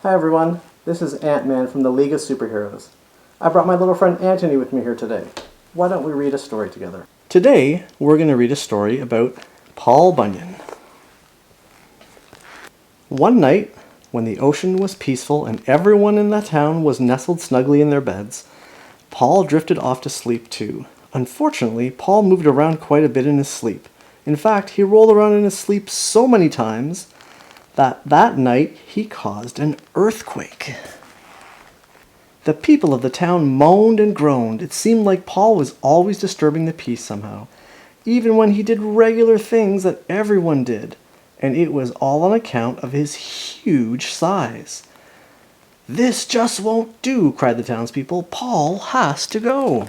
Hi everyone, this is Ant-Man from the League of Superheroes. I brought my little friend Anthony with me here today. Why don't we read a story together? Today, we're going to read a story about Paul Bunyan. One night, when the ocean was peaceful and everyone in the town was nestled snugly in their beds, Paul drifted off to sleep too. Unfortunately, Paul moved around quite a bit in his sleep. In fact, he rolled around in his sleep so many times that night he caused an earthquake. The people of the town moaned and groaned. It seemed like Paul was always disturbing the peace somehow, even when he did regular things that everyone did, and it was all on account of his huge size. "This just won't do," cried the townspeople. "Paul has to go."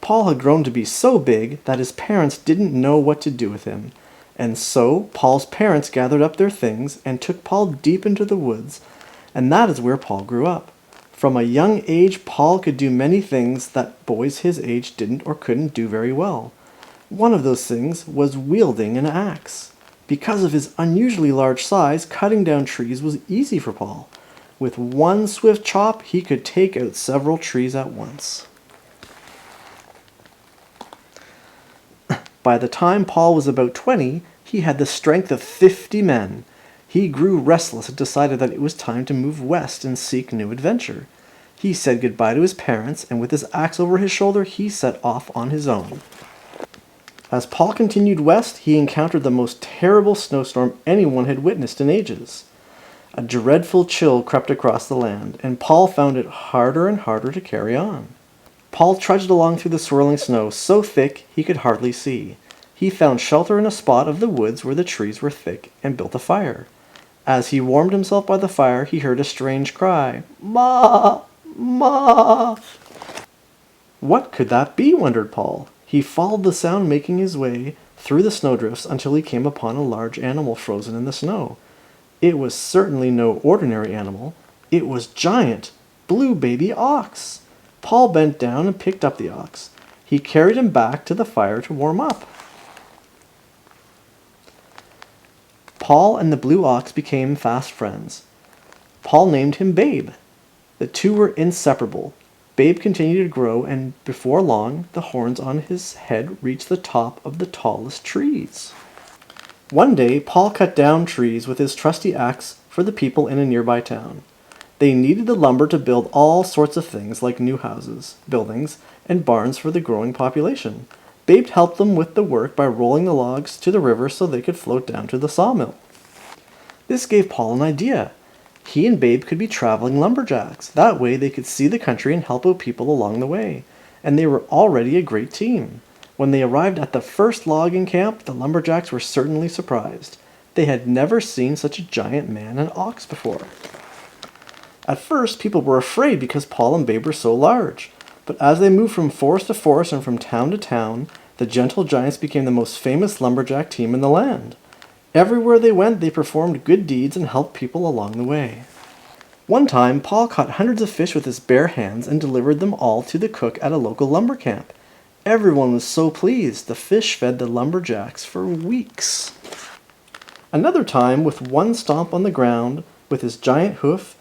Paul had grown to be so big that his parents didn't know what to do with him. And so Paul's parents gathered up their things and took Paul deep into the woods, and that is where Paul grew up. From a young age, Paul could do many things that boys his age didn't or couldn't do very well. One of those things was wielding an axe. Because of his unusually large size, cutting down trees was easy for Paul. With one swift chop, he could take out several trees at once. By the time Paul was about 20, he had the strength of 50 men. He grew restless and decided that it was time to move west and seek new adventure. He said goodbye to his parents, and with his axe over his shoulder, he set off on his own. As Paul continued west, he encountered the most terrible snowstorm anyone had witnessed in ages. A dreadful chill crept across the land, and Paul found it harder and harder to carry on. Paul trudged along through the swirling snow, so thick he could hardly see. He found shelter in a spot of the woods where the trees were thick and built a fire. As he warmed himself by the fire, he heard a strange cry, "Ma! Ma!" What could that be, wondered Paul. He followed the sound making his way through the snowdrifts until he came upon a large animal frozen in the snow. It was certainly no ordinary animal. It was giant, blue baby ox. Paul bent down and picked up the ox. He carried him back to the fire to warm up. Paul and the blue ox became fast friends. Paul named him Babe. The two were inseparable. Babe continued to grow, and before long, the horns on his head reached the top of the tallest trees. One day, Paul cut down trees with his trusty axe for the people in a nearby town. They needed the lumber to build all sorts of things like new houses, buildings, and barns for the growing population. Babe helped them with the work by rolling the logs to the river so they could float down to the sawmill. This gave Paul an idea. He and Babe could be traveling lumberjacks. That way they could see the country and help out people along the way. And they were already a great team. When they arrived at the first logging camp, the lumberjacks were certainly surprised. They had never seen such a giant man and ox before. At first, people were afraid because Paul and Babe were so large. But as they moved from forest to forest and from town to town, the gentle giants became the most famous lumberjack team in the land. Everywhere they went, they performed good deeds and helped people along the way. One time, Paul caught hundreds of fish with his bare hands and delivered them all to the cook at a local lumber camp. Everyone was so pleased. The fish fed the lumberjacks for weeks. Another time, with one stomp on the ground with his giant hoof,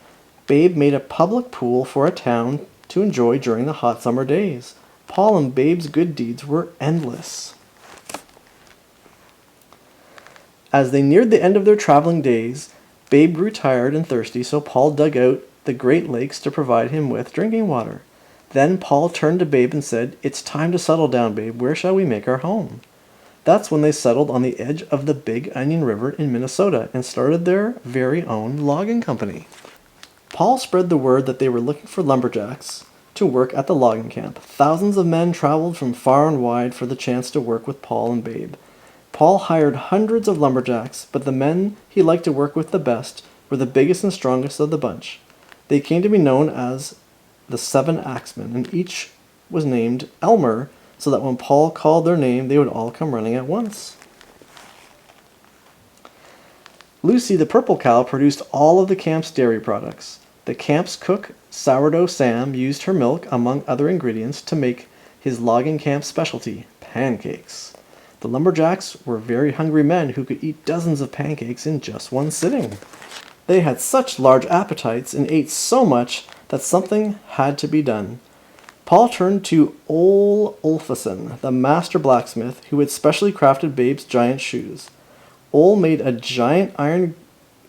Babe made a public pool for a town to enjoy during the hot summer days. Paul and Babe's good deeds were endless. As they neared the end of their traveling days, Babe grew tired and thirsty, so Paul dug out the Great Lakes to provide him with drinking water. Then Paul turned to Babe and said, "It's time to settle down, Babe. Where shall we make our home?" That's when they settled on the edge of the Big Onion River in Minnesota and started their very own logging company. Paul spread the word that they were looking for lumberjacks to work at the logging camp. Thousands of men traveled from far and wide for the chance to work with Paul and Babe. Paul hired hundreds of lumberjacks, but the men he liked to work with the best were the biggest and strongest of the bunch. They came to be known as the 7 Axemen, and each was named Elmer, so that when Paul called their name, they would all come running at once. Lucy the purple cow produced all of the camp's dairy products. The camp's cook, Sourdough Sam, used her milk, among other ingredients, to make his logging camp specialty, pancakes. The lumberjacks were very hungry men who could eat dozens of pancakes in just one sitting. They had such large appetites and ate so much that something had to be done. Paul turned to Ole Ulfason, the master blacksmith, who had specially crafted Babe's giant shoes. Ole made a giant iron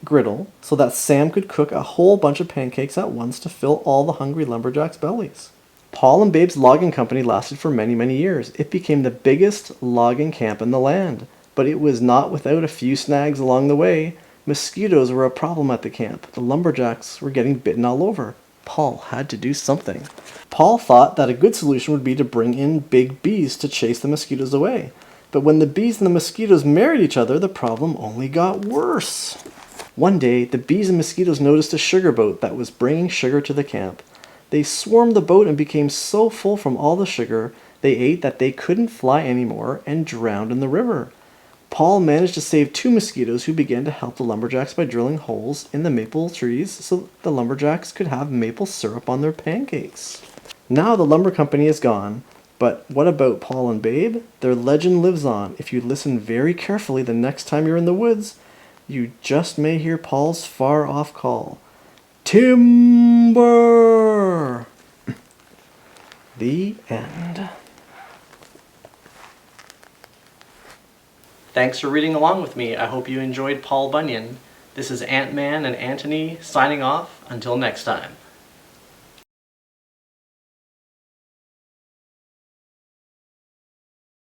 griddle so that Sam could cook a whole bunch of pancakes at once to fill all the hungry lumberjacks' bellies. Paul and Babe's logging company lasted for many, many years. It became the biggest logging camp in the land, but it was not without a few snags along the way. Mosquitoes were a problem at the camp. The lumberjacks were getting bitten all over. Paul had to do something. Paul thought that a good solution would be to bring in big bees to chase the mosquitoes away. But when the bees and the mosquitoes married each other, the problem only got worse. One day, the bees and mosquitoes noticed a sugar boat that was bringing sugar to the camp. They swarmed the boat and became so full from all the sugar they ate that they couldn't fly anymore and drowned in the river. Paul managed to save 2 mosquitoes who began to help the lumberjacks by drilling holes in the maple trees so the lumberjacks could have maple syrup on their pancakes. Now the lumber company is gone, but what about Paul and Babe? Their legend lives on. If you listen very carefully the next time you're in the woods, you just may hear Paul's far-off call. Timber! The end. Thanks for reading along with me. I hope you enjoyed Paul Bunyan. This is Antman and Anthony signing off. Until next time.